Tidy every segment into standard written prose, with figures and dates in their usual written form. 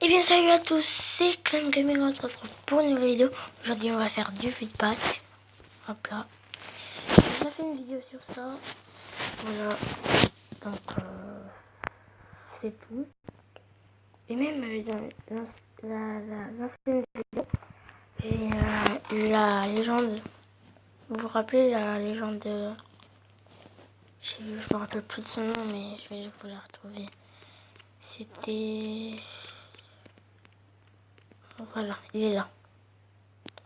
Et bien salut à tous, c'est Clem Gaming, on se retrouve pour une nouvelle vidéo. Aujourd'hui on va faire du feedback. Hop là. J'ai déjà fait une vidéo sur ça. Voilà. Donc c'est tout. Et même dans l'ancienne vidéo, j'ai eu la légende. Vous vous rappelez la légende de... Je me rappelle plus de son nom, mais je vais vous la retrouver. C'était... Voilà, il est là.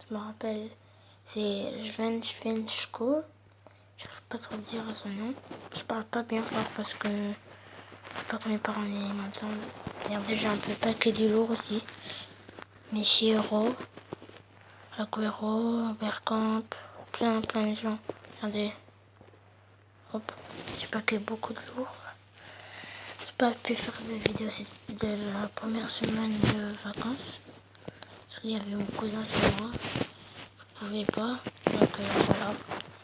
Je me rappelle, c'est Svenschko. Je ne sais pas trop dire son nom. Je parle pas bien fort parce que je sais pas que mes parents m'entendent. Regardez, j'ai un peu paquet du lourd aussi. Michiro, Aguero, Bergkamp, plein de gens. Regardez, hop, j'ai paquet beaucoup de lourd. J'ai pas pu faire de vidéo de la première semaine de vacances. Parce qu'il y avait mon cousin sur moi. Je pouvais pas, donc voilà,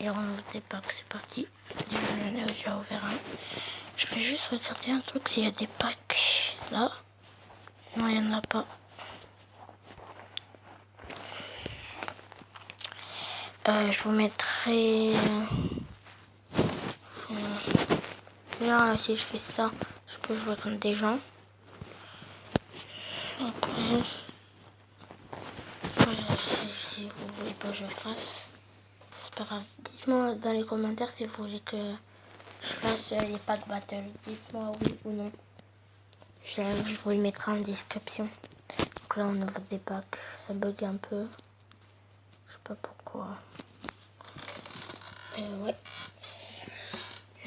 et on ne pas que c'est parti. J'en ai déjà ouvert un. Je vais juste regarder un truc s'il y a des packs là. Non, il n'y en a pas. Je vous mettrai là, si je fais ça, je peux jouer contre des gens. Après, si vous voulez pas que je fasse, c'est pas grave. Dites-moi dans les commentaires si vous voulez que je fasse les packs battle. Dites-moi oui ou non. Je vous le mettrai en description. Donc là on ouvre des packs. Ça bug un peu. Je sais pas pourquoi. Ouais.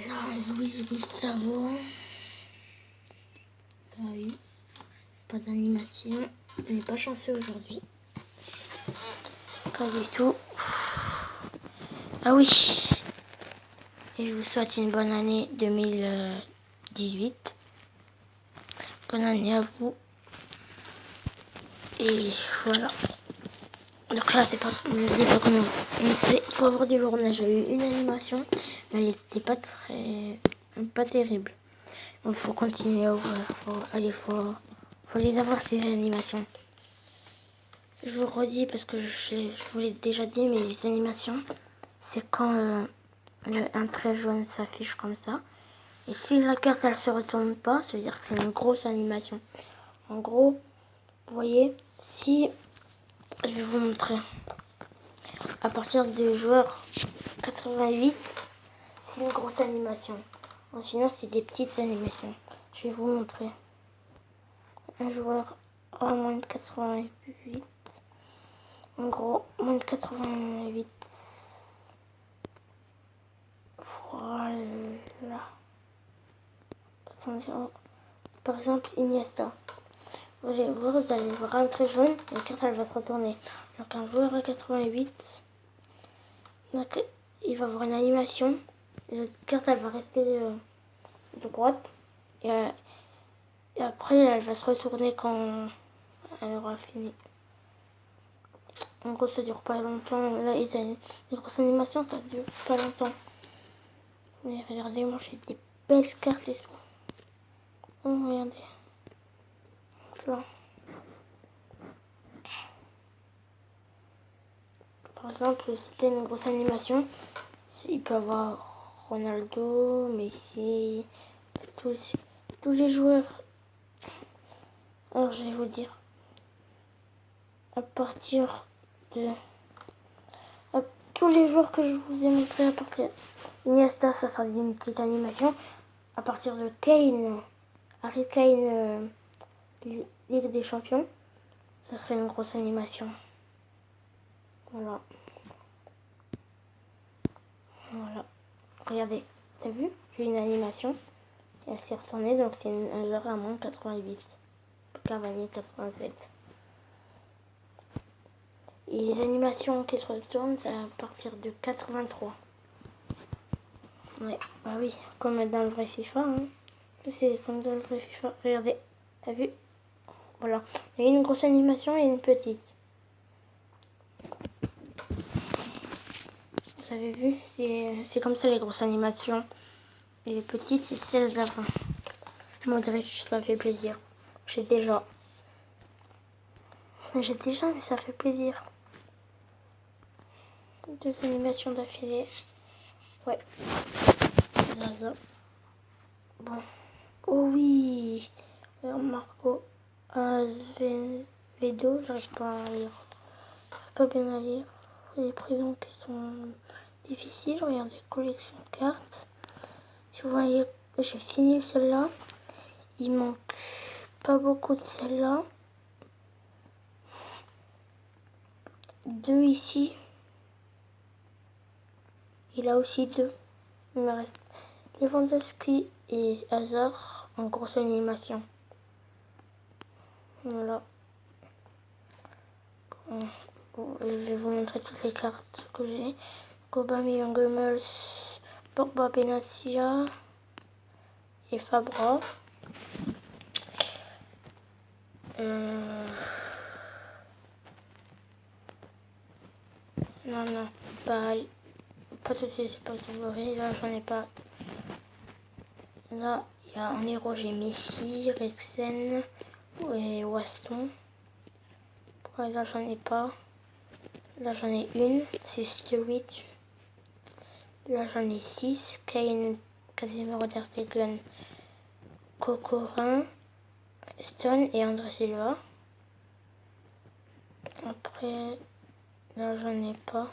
Là, Louise Gustavo. Ah oui. Pas d'animation. On n'est pas chanceux aujourd'hui. Pas du tout. Ah oui. Et je vous souhaite une bonne année 2018. Bonne année à vous. Et voilà. Donc là, c'est pas comment. Il faut avoir du lourd. J'ai eu une animation, mais elle n'était pas terrible. Il faut continuer à ouvrir. Faut les avoir ces animations. Je vous redis parce que je vous l'ai déjà dit, mais les animations, c'est quand un trait jaune s'affiche comme ça. Et si la carte elle se retourne pas, ça veut dire que c'est une grosse animation. En gros, vous voyez, si je vais vous montrer. À partir du joueur 88, c'est une grosse animation. Sinon, c'est des petites animations. Je vais vous montrer. Un joueur à moins de 88. En gros, moins de 88. Voilà. Attendez, par exemple, Iniesta. Vous allez voir un trait jaune, la carte elle va se retourner. Donc un joueur à 88. Donc, il va avoir une animation. La carte elle va rester de droite. Et après elle va se retourner quand elle aura fini. En gros ça dure pas longtemps. Là il y a une grosse animation, ça dure pas longtemps. Mais regardez, moi j'ai des belles cartes et tout. Oh regardez. Là. Par exemple, si c'était une grosse animation, il peut avoir Ronaldo, Messi, tous les joueurs. Alors je vais vous dire, à partir de tous les joueurs que je vous ai montré, à partir Iniesta, ça sera une petite animation. À partir de Kane, Harry Kane, Ligue des Champions, ça serait une grosse animation. Voilà. Voilà. Regardez, t'as vu? J'ai une animation. Et elle s'est retournée, donc c'est un joueur à moins 88. Cavani 87. Et les animations qui se retournent, c'est à partir de 83. Ouais, bah oui, comme dans le vrai FIFA. Hein. C'est comme dans le vrai FIFA. Regardez, t'as vu? Voilà. Il y a une grosse animation et une petite. Vous avez vu? C'est comme ça les grosses animations. Et les petites, c'est celles d'avant. Modric, ça fait plaisir. J'ai déjà. J'ai déjà, mais ça fait plaisir. 2 animations d'affilée. Ouais. Zaza. Bon. Oh oui. Marco Azevedo, j'arrive pas à lire. Pas bien à lire. Les prénoms qui sont difficiles. Regardez, collection de cartes. Si vous voyez, j'ai fini celle-là. Il manque pas beaucoup de celle-là. 2 ici. Il a aussi 2. Il me reste Lewandowski et Hazard en grosse animation. Voilà. Bon, je vais vous montrer toutes les cartes que j'ai. Aubameyang, Hummels, Pogba, Benatia et Fabra. Non, pas toutes les époques favoris. Là, j'en ai pas. Là, il y a en héros, j'ai Messi, Rexen et Waston. Là, j'en ai pas. Là, j'en ai une, c'est Sturridge. Là, j'en ai 6. Kane, Casemiro, Ter Stegen, Cocorin, Stone et André Silva. Après, là, j'en ai pas.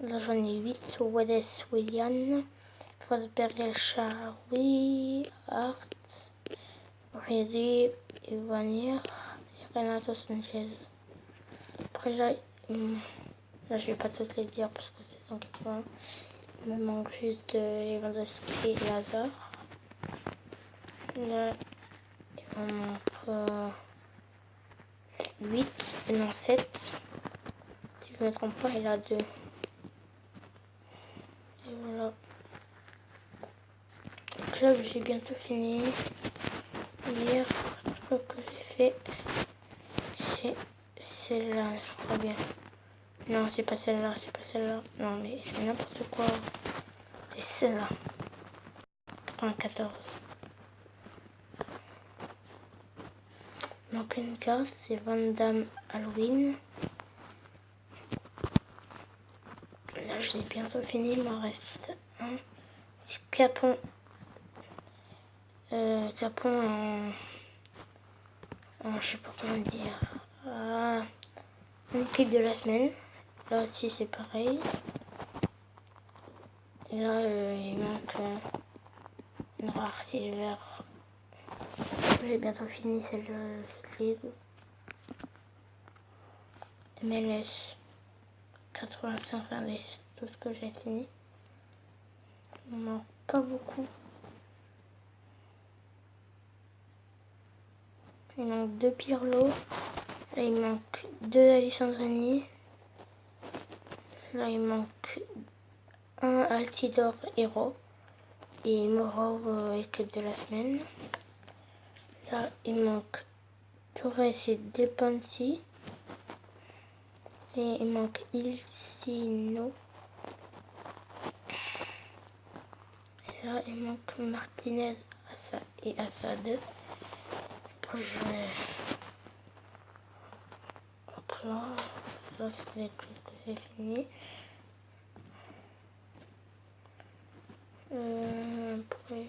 Là, j'en ai 8. Wades, Willian, Forsberg, El Shaarawy, Hart, Redi, Ivanir et Renato Sanchez. Après, là, je vais pas toutes les dire parce que c'est 180. Il me manque juste Lewandowski et Hazard. Là, il me manque 8, non 7. Si je ne me trompe pas, il a 2. Et voilà. Donc là, j'ai bientôt fini. Hier, je crois que j'ai fait. C'est celle-là, je crois bien. Non, c'est pas celle-là, c'est pas celle-là. Non, mais c'est n'importe quoi. C'est celle-là. 94. Donc une carte, c'est Van Damme Halloween. Là, je l'ai bientôt fini, il m'en reste un. C'est Capon. Capon en je sais pas comment dire. Une clip de la semaine. Là aussi, c'est pareil. Et là, il manque une rare silver. J'ai bientôt fini celle de League. MLS 85 indices, tout ce que j'ai fini. Il ne manque pas beaucoup. Il manque 2 Pirlo. Là, il manque 2 Alessandrini. Là, il manque un Altidore Hero. Et Morov, équipe de la semaine. Là, il manque Torres et Depansi. Et il manque Ilsino. Et là, il manque Martinez et Assad. Après, donc là, c'est les trucs que j'ai fini. Après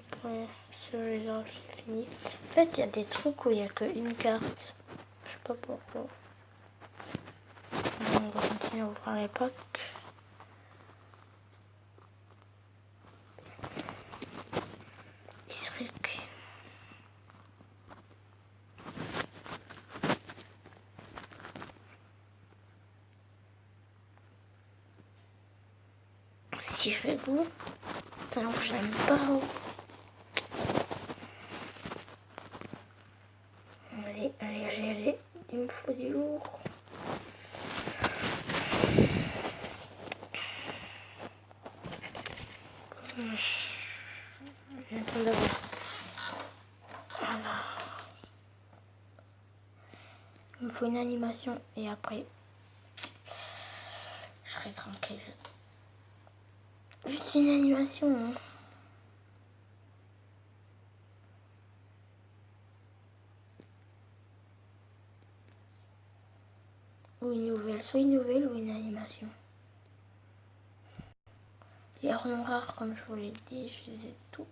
celui-là, j'ai fini. En fait, il y a des trucs où il n'y a qu'une carte. Je sais pas pourquoi. On va continuer à ouvrir les packs. Historique. Si je fais goût. Alors, j'aime pas. Allez. Il me faut du lourd. J'attends d'abord. Voilà. Il me faut une animation et après, je serai tranquille. Juste une animation. Hein. ou une nouvelle. Soit une nouvelle ou une animation. Les ronds rares, comme je vous l'ai dit, je les ai toutes.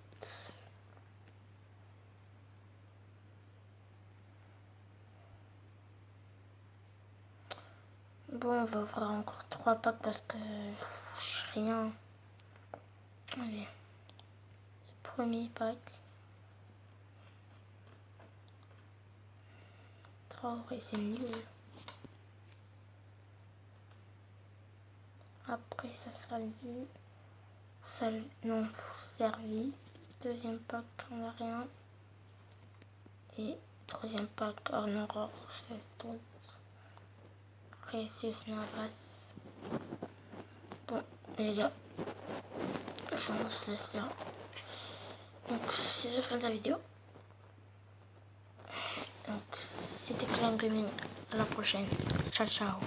Bon, on va ouvrir encore 3 packs parce que rien. Allez. Premier pack. Traoré, c'est nul. Après, ça sera du. Non, servi. Deuxième pack, on a rien. Et troisième pack, en aurore, c'est tout. Précieux Navas. Bon, les gars, je vous laisse là. Donc, c'est la fin de la vidéo. Donc, c'était Clan Gaming. À la prochaine. Ciao, ciao.